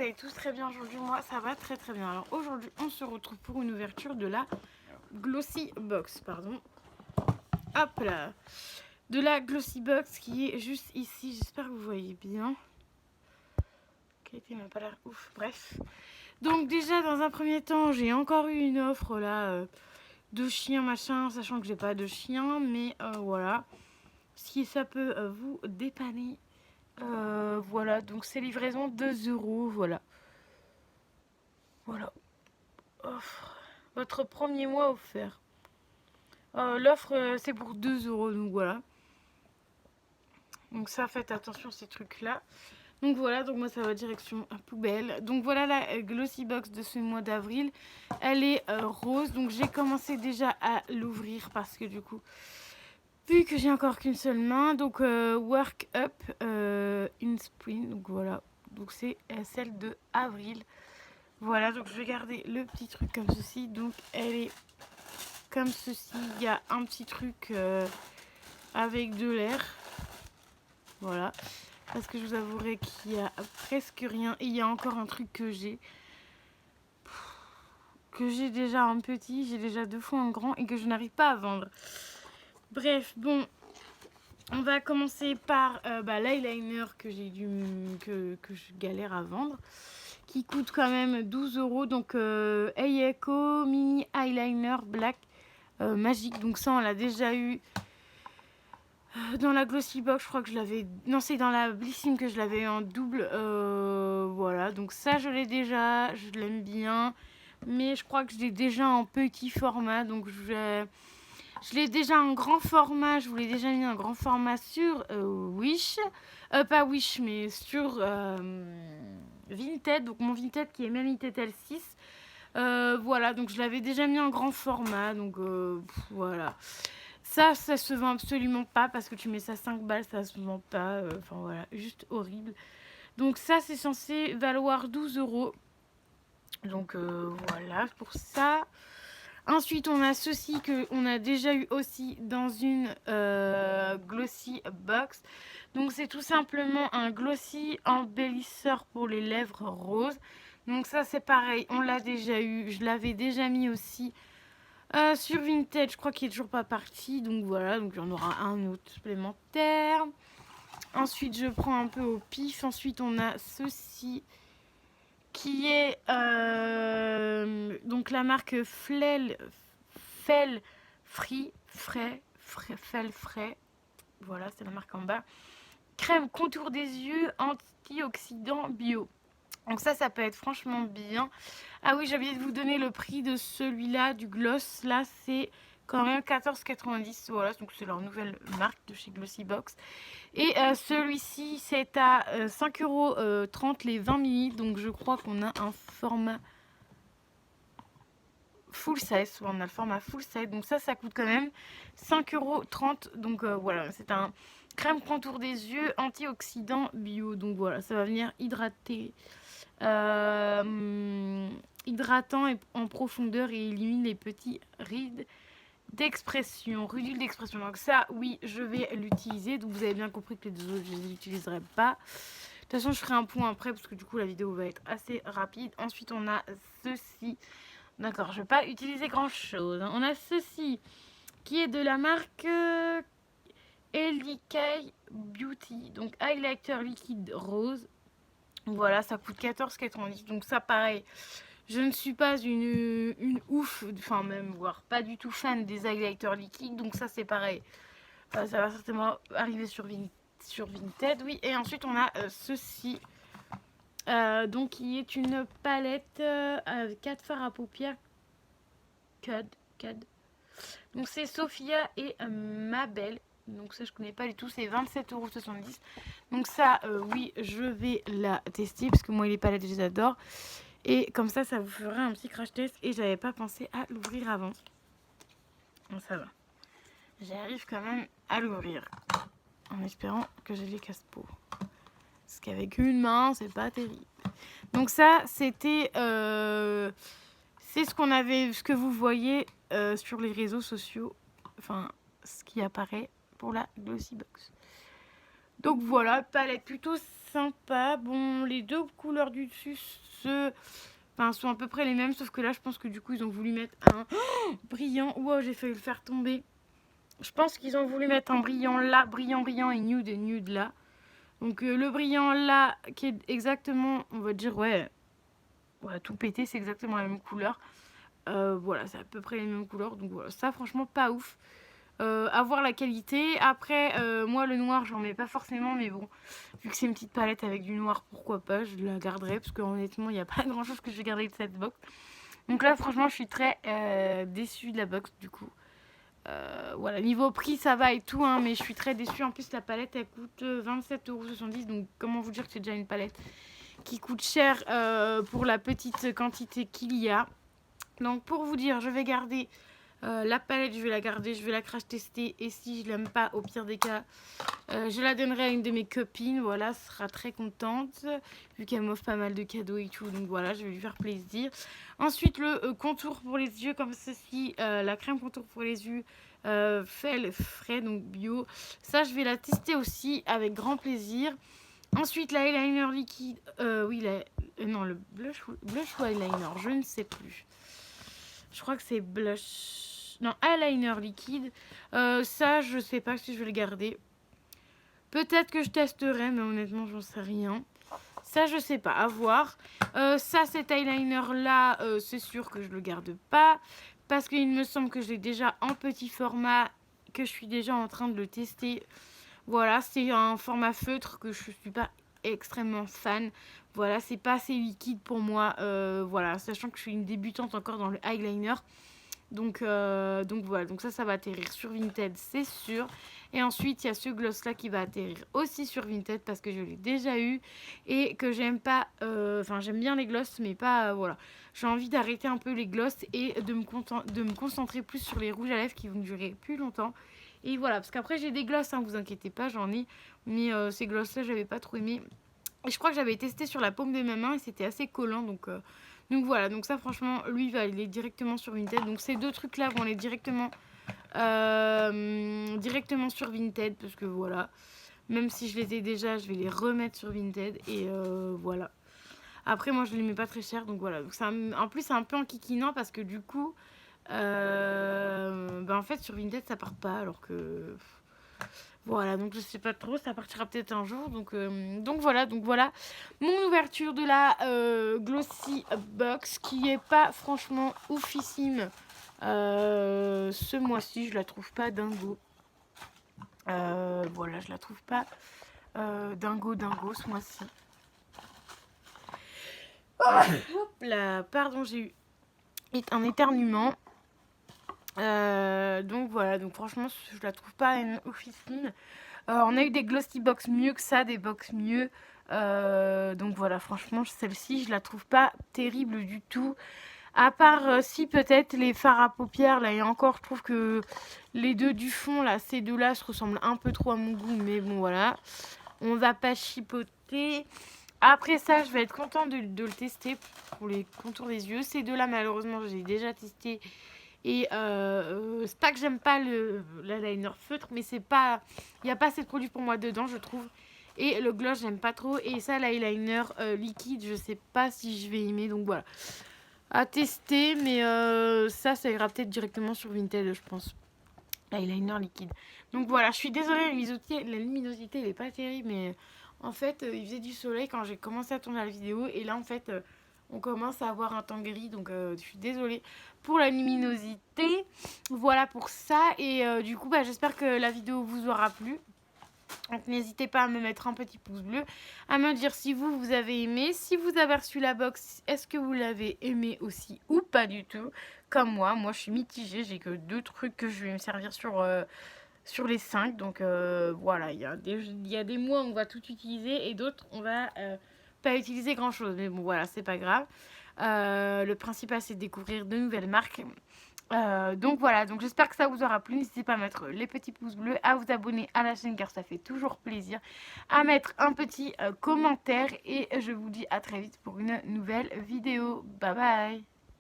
Vous allez tous très bien aujourd'hui, moi ça va très très bien. Alors aujourd'hui on se retrouve pour une ouverture de la Glossy Box, pardon. Hop là, de la Glossy Box qui est juste ici, j'espère que vous voyez bien. Qualité n'a pas l'air ouf, bref. Donc déjà dans un premier temps j'ai encore eu une offre là de chien machin, sachant que j'ai pas de chien, mais voilà. Si ça peut vous dépanner, voilà, donc c'est livraison 2 €, voilà. Voilà. Offre. Votre premier mois offert. L'offre c'est pour 2 €, donc voilà. Donc ça, faites attention à ces trucs là. Donc voilà, donc moi ça va direction poubelle. Donc voilà la Glossy Box de ce mois d'avril. Elle est rose, donc j'ai commencé déjà à l'ouvrir parce que du coup, vu que j'ai encore qu'une seule main, donc Work Up in Spring, donc voilà. Donc c'est celle de avril. Voilà, donc je vais garder le petit truc comme ceci. Donc elle est comme ceci. Il y a un petit truc avec de l'air. Voilà. Parce que je vous avouerai qu'il y a presque rien. Et il y a encore un truc que j'ai déjà en petit, j'ai déjà 2 fois en grand et que je n'arrive pas à vendre. Bref, bon. On va commencer par l'eyeliner que j'ai que je galère à vendre, qui coûte quand même 12 €. Donc Eiko Mini Eyeliner Black Magique. Donc ça, on l'a déjà eu dans la Glossy Box. Je crois que je l'avais... Non, c'est dans la Blissim que je l'avais eu en double. Voilà, donc ça, je l'ai déjà. Je l'aime bien. Mais je crois que je l'ai déjà en petit format. Donc je l'ai déjà en grand format. Je vous l'ai déjà mis en grand format sur Wish. Pas Wish, mais sur Vinted. Donc mon Vinted qui est même Vinted L6. Voilà, donc je l'avais déjà mis en grand format. Donc voilà. Ça se vend absolument pas parce que tu mets ça 5 balles, ça se vend pas. Enfin voilà, juste horrible. Donc ça, c'est censé valoir 12 €. Donc voilà pour ça. Ensuite, on a ceci qu'on a déjà eu aussi dans une Glossy Box. Donc c'est tout simplement un Glossy embellisseur pour les lèvres roses. Donc ça, c'est pareil, on l'a déjà eu. Je l'avais déjà mis aussi sur Vinted. Je crois qu'il est toujours pas parti. Donc voilà, donc il y en aura un autre supplémentaire. Ensuite, je prends un peu au pif. Ensuite, on a ceci qui est donc la marque Fel Free, Fel Frais. Voilà, c'est la marque en bas. Crème contour des yeux antioxydant bio. Donc ça peut être franchement bien. Ah oui, j'ai oublié de vous donner le prix de celui-là, du gloss. Là, c'est quand même 14,90 €. Voilà, donc c'est leur nouvelle marque de chez Glossy Box. Et celui-ci, c'est à 5,30 € les 20 ml. Donc je crois qu'on a un format full size. On a le format full size. Donc ça coûte quand même 5,30 €. Donc voilà, c'est un crème contour des yeux antioxydant bio. Donc voilà, ça va venir hydrater. Hydratant et en profondeur et élimine les petits rides d'expression, rudules d'expression. Donc ça, oui, je vais l'utiliser. Donc vous avez bien compris que les deux autres, je ne les utiliserai pas. De toute façon, je ferai un point après parce que du coup, la vidéo va être assez rapide. Ensuite, on a ceci. D'accord, je ne vais pas utiliser grand-chose. On a ceci qui est de la marque LDK Beauty. Donc, highlighter liquide rose. Voilà, ça coûte 14,90 €. Donc ça, pareil, je ne suis pas une ouf, enfin même, voire pas du tout fan des highlighters liquides. Donc ça, c'est pareil. Ça va certainement arriver sur Vinted, oui. Et ensuite, on a ceci. Donc, qui est une palette avec 4 fards à paupières. Cud. Donc, c'est Sophia et Mabel. Donc ça, je connais pas du tout. C'est 27,70 €. Donc ça, oui, je vais la tester parce que moi, les palettes, je les adore. Et comme ça vous fera un petit crash test. Et j'avais pas pensé à l'ouvrir avant. Bon, ça va. J'arrive quand même à l'ouvrir. En espérant que j'ai les casse-peaux. Parce qu'avec une main, c'est pas terrible. Donc ça, c'était... c'est ce que vous voyez sur les réseaux sociaux. Enfin, ce qui apparaît pour la Glossy Box. Donc voilà, palette plutôt sympa. Bon, les deux couleurs du dessus sont à peu près les mêmes, sauf que là, je pense que du coup, ils ont voulu mettre un brillant. Wow, j'ai failli le faire tomber. Je pense qu'ils ont voulu mettre un brillant là, brillant, brillant et nude là. Donc le brillant là, qui est exactement, on va dire, ouais, tout pété, c'est exactement la même couleur. Voilà, c'est à peu près les mêmes couleurs. Donc voilà, ça franchement pas ouf. À voir la qualité. Après, moi le noir, j'en mets pas forcément, mais bon, vu que c'est une petite palette avec du noir, pourquoi pas, je la garderai. Parce que honnêtement, il n'y a pas grand chose que je vais garder de cette box. Donc là, franchement, je suis très déçue de la box du coup. Voilà, niveau prix ça va et tout, hein, mais je suis très déçue. En plus la palette elle coûte 27,70 €, donc comment vous dire que c'est déjà une palette qui coûte cher pour la petite quantité qu'il y a. Donc pour vous dire, je vais garder la palette, je vais la garder, je vais la crash tester, et si je l'aime pas, au pire des cas, je la donnerai à une de mes copines, voilà, elle sera très contente, vu qu'elle m'offre pas mal de cadeaux et tout, donc voilà, je vais lui faire plaisir. Ensuite, le contour pour les yeux, comme ceci, la crème contour pour les yeux, Fel frais, donc bio, ça je vais la tester aussi, avec grand plaisir. Ensuite, l'eyeliner liquide, non, le blush ou eyeliner, je ne sais plus. Je crois que c'est blush. Non, eyeliner liquide. Ça, je sais pas si je vais le garder. Peut-être que je testerai, mais honnêtement, j'en sais rien. Ça, je sais pas, à voir. Ça, cet eyeliner-là, c'est sûr que je le garde pas. Parce qu'il me semble que je l'ai déjà en petit format, que je suis déjà en train de le tester. Voilà, c'est un format feutre que je suis pas extrêmement fan. Voilà, c'est pas assez liquide pour moi. Voilà, sachant que je suis une débutante encore dans le eyeliner. Donc voilà, donc ça va atterrir sur Vinted, c'est sûr. Et ensuite, il y a ce gloss-là qui va atterrir aussi sur Vinted parce que je l'ai déjà eu et que j'aime pas. Enfin, j'aime bien les gloss, mais pas. Voilà. J'ai envie d'arrêter un peu les gloss et de me concentrer plus sur les rouges à lèvres qui vont durer plus longtemps. Et voilà, parce qu'après, j'ai des gloss, hein, vous inquiétez pas, j'en ai. Mais ces gloss-là, j'avais pas trop aimé. Et je crois que j'avais testé sur la paume de ma main et c'était assez collant, donc voilà, donc ça franchement, lui il va aller directement sur Vinted. Donc ces deux trucs là vont aller directement sur Vinted, parce que voilà, même si je les ai déjà, je vais les remettre sur Vinted et voilà. Après moi je les mets pas très cher, donc voilà. Donc en plus c'est un peu enquiquinant parce que du coup, en fait sur Vinted ça part pas, alors que voilà, donc je sais pas trop, ça partira peut-être un jour. Donc voilà, mon ouverture de la Glossy Box, qui est pas franchement oufissime ce mois-ci. Je la trouve pas dingo. Voilà, je la trouve pas dingo ce mois-ci. Hop là, pardon, j'ai eu un éternuement. Donc voilà, donc franchement je la trouve pas oufissime. On a eu des glossy box mieux que ça, des box mieux. Donc voilà, franchement celle-ci je la trouve pas terrible du tout. À part si peut-être les fards à paupières là, et encore je trouve que les deux du fond là, ces deux là se ressemblent un peu trop à mon goût, mais bon voilà, on va pas chipoter. Après ça, je vais être contente de le tester pour les contours des yeux. Ces deux là malheureusement j'ai déjà testé. Et c'est pas que j'aime pas l'eyeliner feutre, mais c'est pas, il n'y a pas assez de produits pour moi dedans, je trouve. Et le gloss j'aime pas trop, et ça l'eyeliner liquide, je sais pas si je vais aimer, donc voilà, à tester. Mais ça ira peut-être directement sur Vinted, je pense, l'eyeliner liquide. Donc voilà, je suis désolée, la luminosité elle est pas terrible, mais en fait il faisait du soleil quand j'ai commencé à tourner la vidéo, et là en fait on commence à avoir un temps gris, donc je suis désolée pour la luminosité. Voilà pour ça, et du coup j'espère que la vidéo vous aura plu. Donc n'hésitez pas à me mettre un petit pouce bleu, à me dire si vous avez aimé, si vous avez reçu la box, est-ce que vous l'avez aimé aussi ou pas du tout. Comme moi je suis mitigée, j'ai que 2 trucs que je vais me servir sur les 5. Donc voilà, il y a des mois où on va tout utiliser et d'autres on va pas utiliser grand chose, mais bon voilà, c'est pas grave. Le principal c'est de découvrir de nouvelles marques. Donc voilà, donc j'espère que ça vous aura plu. N'hésitez pas à mettre les petits pouces bleus, à vous abonner à la chaîne car ça fait toujours plaisir, à mettre un petit commentaire, et je vous dis à très vite pour une nouvelle vidéo. Bye bye.